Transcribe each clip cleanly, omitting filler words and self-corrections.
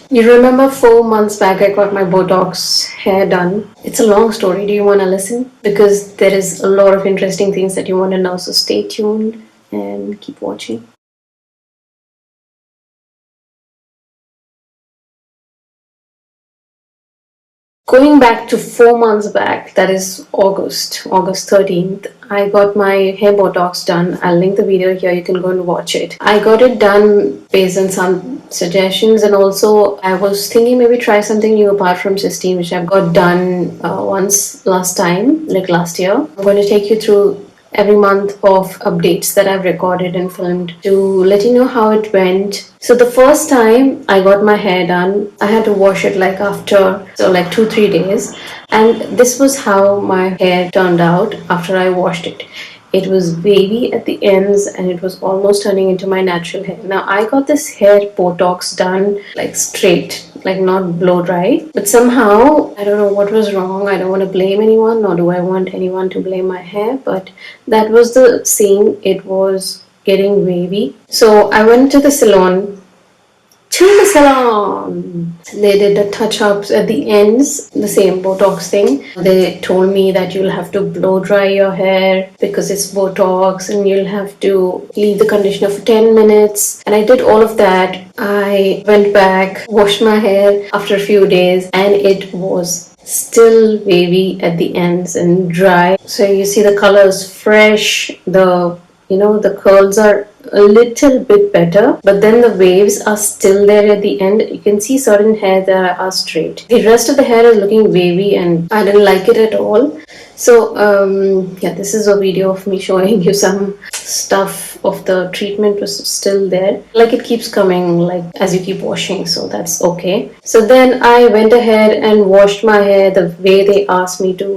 You remember 4 months back I got my Botox hair done. It's a long story. Do you want to listen? Because there is a lot of interesting things that you want to know. So stay tuned and keep watching. Going back to 4 months back, that is August 13th, I got my hair Botox done. I'll link the video here, you can go and watch it. I got it done based on some suggestions, and also I was thinking maybe try something new apart from cysteine, which I've got done once last time, like last year. I'm going to take you through every month of updates that I've recorded and filmed to let you know how it went. So the first time I got my hair done, I had to wash it like after, so like 2-3 days, and this was how my hair turned out after I washed it. It was wavy at the ends and it was almost turning into my natural hair. Now I got this hair Botox done like straight, like not blow dry. But somehow, I don't know what was wrong. I don't want to blame anyone, nor do I want anyone to blame my hair. But that was the scene. It was getting wavy. So I went to the salon. They did the touch-ups at the ends, the same Botox thing. They told me that you'll have to blow dry your hair because it's Botox, and you'll have to leave the conditioner for 10 minutes. And I did all of that. I went back, washed my hair after a few days, and it was still wavy at the ends and dry. So you see the color is fresh, the curls are a little bit better, but then the waves are still there at the end. You can see certain hair that are straight. The rest of the hair is looking wavy and I didn't like it at all. So yeah, this is a video of me showing you some stuff of the treatment was still there. Like it keeps coming like as you keep washing, so that's okay. So then I went ahead and washed my hair the way they asked me to,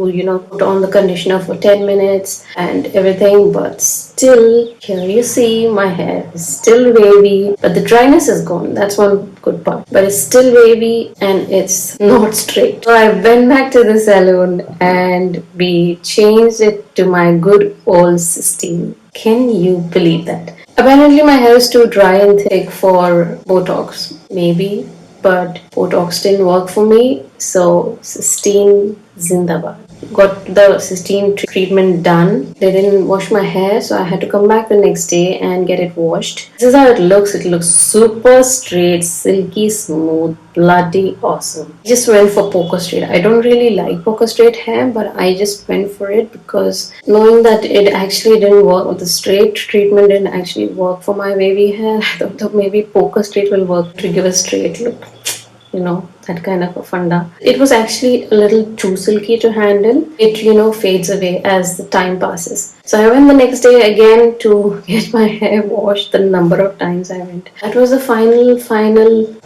put on the conditioner for 10 minutes and everything, but still, here you see my hair is still wavy, but the dryness is gone. That's one good part, but it's still wavy and it's not straight. So I went back to the salon and we changed it to my good old cysteine. Can you believe that? Apparently my hair is too dry and thick for Botox, maybe, but Botox didn't work for me, so cysteine zindabad. Got the cysteine treatment done. They didn't wash my hair, so I had to come back the next day and get it washed. This is how it looks. It looks super straight, silky smooth, bloody awesome. I just went for poker straight. I don't really like poker straight hair, but I just went for it because knowing that it actually didn't work, the straight treatment didn't actually work for my wavy hair, I thought maybe poker straight will work to give a straight look. That kind of a funda. It was actually a little too silky to handle. It, fades away as the time passes. So I went the next day again to get my hair washed, the number of times I went. That was the final.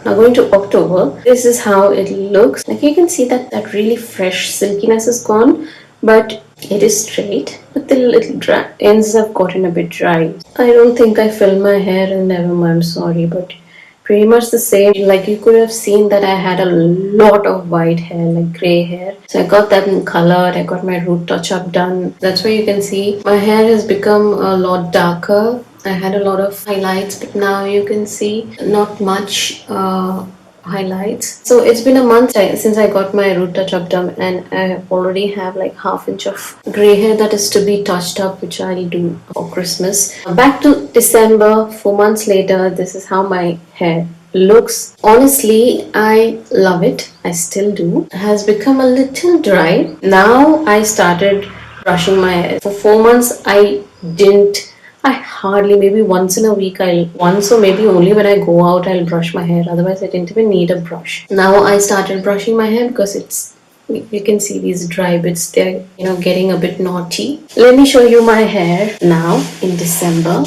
Now going to October, this is how it looks. Like you can see that really fresh silkiness is gone, but it is straight, but the little ends have gotten a bit dry. I don't think I filmed my hair and never mind, sorry, but pretty much the same. Like you could have seen that I had a lot of white hair, like grey hair. So I got that in colored. I got my root touch up done. That's where you can see my hair has become a lot darker. I had a lot of highlights, but now you can see not much highlights. So it's been a month since I got my root touch up done, and I already have like ½ inch of grey hair that is to be touched up, which I'll do for Christmas. Back to December, 4 months later, this is how my hair looks. Honestly, I love it. I still do. It has become a little dry. Now I started brushing my hair. For 4 months I hardly, maybe once in a week, once or maybe only when I go out, I'll brush my hair. Otherwise, I didn't even need a brush. Now I started brushing my hair because you can see these dry bits, they're, getting a bit naughty. Let me show you my hair now in December.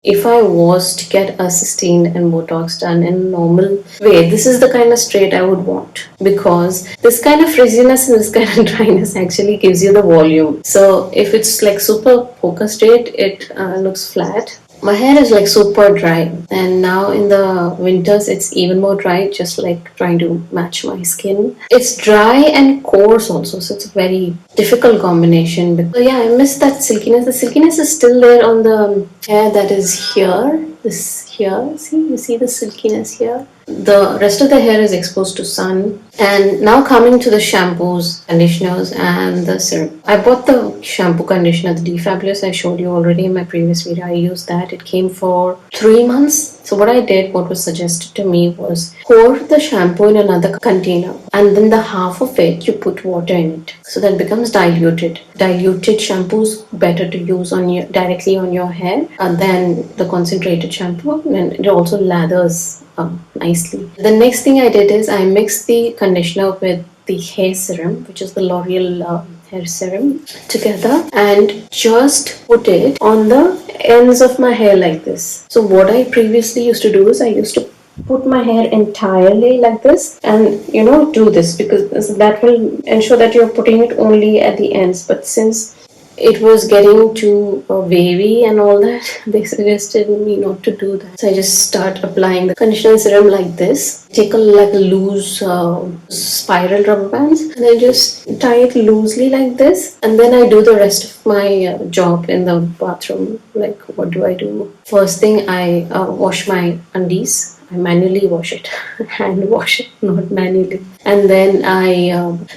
If I was to get a cysteine and Botox done in a normal way, this is the kind of straight I would want, because this kind of frizziness and this kind of dryness actually gives you the volume. So if it's like super poker straight, it looks flat. My hair is like super dry, and now in the winters it's even more dry, just like trying to match my skin. It's dry and coarse also, so it's a very difficult combination. But yeah, I miss that silkiness. The silkiness is still there on the hair that is here. This here, see, you see the silkiness here. The rest of the hair is exposed to sun. And now coming to the shampoos, conditioners, and the serum. I bought the shampoo conditioner, the Defabulous. I showed you already in my previous video. I used that. It came for 3 months. So what I did, what was suggested to me was pour the shampoo in another container, and then the half of it you put water in it, so that it becomes diluted. Diluted shampoo is better to use on your directly on your hair than the concentrated shampoo, and it also lathers nicely. The next thing I did is I mixed the conditioner with the hair serum, which is the L'Oreal hair serum, together, and just put it on the ends of my hair like this. So what I previously used to do is I used to put my hair entirely like this and do this, because that will ensure that you're putting it only at the ends. But since it was getting too wavy and all that, they suggested me not to do that. So I just start applying the conditioner serum like this. Take a loose spiral rubber bands, and I just tie it loosely like this, and then I do the rest of my job in the bathroom. Like, what do I do? First thing, I wash my undies. I manually wash it, hand wash it, not manually. And then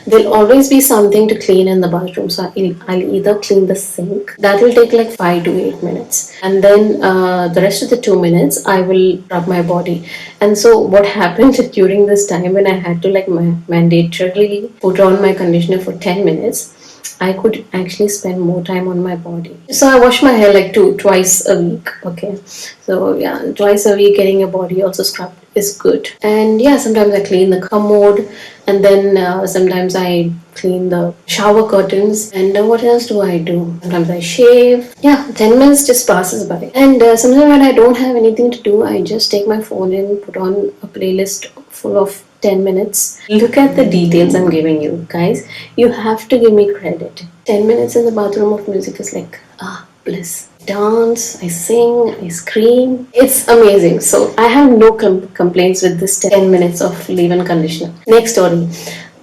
there'll always be something to clean in the bathroom. So I'll either clean the sink. That will take like 5 to 8 minutes. And then the rest of the 2 minutes, I will rub my body. And so what happened during this time when I had to mandatorily put on my conditioner for 10 minutes, I could actually spend more time on my body. So I wash my hair like twice a week. Okay, so yeah, twice a week getting your body also scrubbed is good. And yeah, sometimes I clean the commode, and then sometimes I clean the shower curtains. And what else do I do? Sometimes I shave. Yeah, 10 minutes just passes by. And sometimes when I don't have anything to do, I just take my phone and put on a playlist full of 10 minutes. Look at the details I'm giving you, guys. You have to give me credit. 10 minutes in the bathroom of music is like, bliss. Dance, I sing, I scream. It's amazing. So I have no complaints with this 10 minutes of leave-in conditioner. Next story.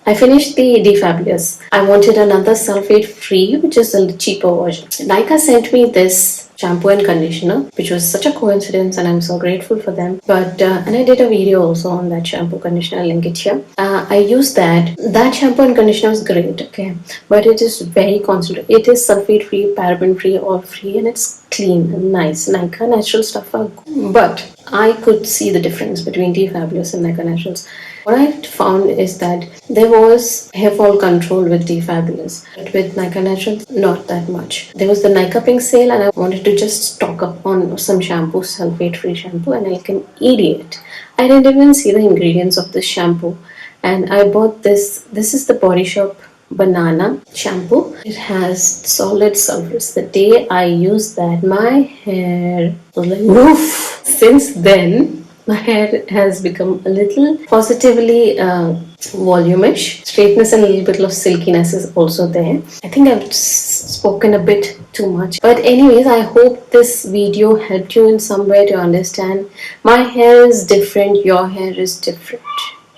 I finished the Defabulous. I wanted another sulphate-free, which is a cheaper version. Nykaa sent me this shampoo and conditioner, which was such a coincidence, and I'm so grateful for them. But and I did a video also on that shampoo conditioner. I'll link it here. I used that. That shampoo and conditioner was great, okay, but it is very concentrated. It is sulphate-free, paraben-free, all-free, and it's clean and nice. Nykaa natural stuff are good. But I could see the difference between Defabulous and Nykaa Naturals. What I found is that there was hair fall control with Defabulous, but with Nykaa Naturals, not that much. There was the Nykaa Pink sale, and I wanted to just stock up on some shampoo, sulphate-free shampoo, and like an idiot, I didn't even see the ingredients of this shampoo, and I bought this. This is the Body Shop banana shampoo. It has solid sulfates. The day I used that, my hair was like woof. Since then, my hair has become a little positively volumish. Straightness and a little bit of silkiness is also there. I think I've spoken a bit too much. But anyways, I hope this video helped you in some way to understand. My hair is different. Your hair is different.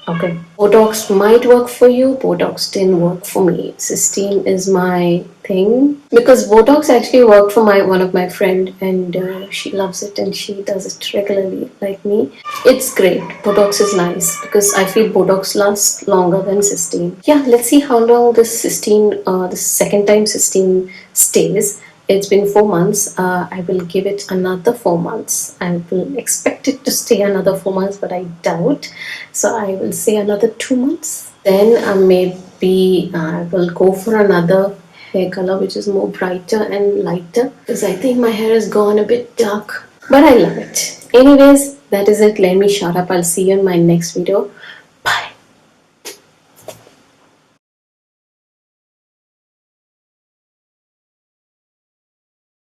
Okay. Botox might work for you. Botox didn't work for me. Cysteine is my thing, because Botox actually worked for one of my friend, and she loves it and she does it regularly like me. It's great. Botox is nice because I feel Botox lasts longer than Cysteine. Yeah, let's see how long this Cysteine, the second time Cysteine stays. It's been 4 months. I will give it another 4 months. I will expect it to stay another 4 months, but I doubt. So I will say another 2 months. Then maybe I will go for another hair color which is more brighter and lighter, because I think my hair has gone a bit dark, but I love it. Anyways, that is it. Let me shut up. I'll see you in my next video.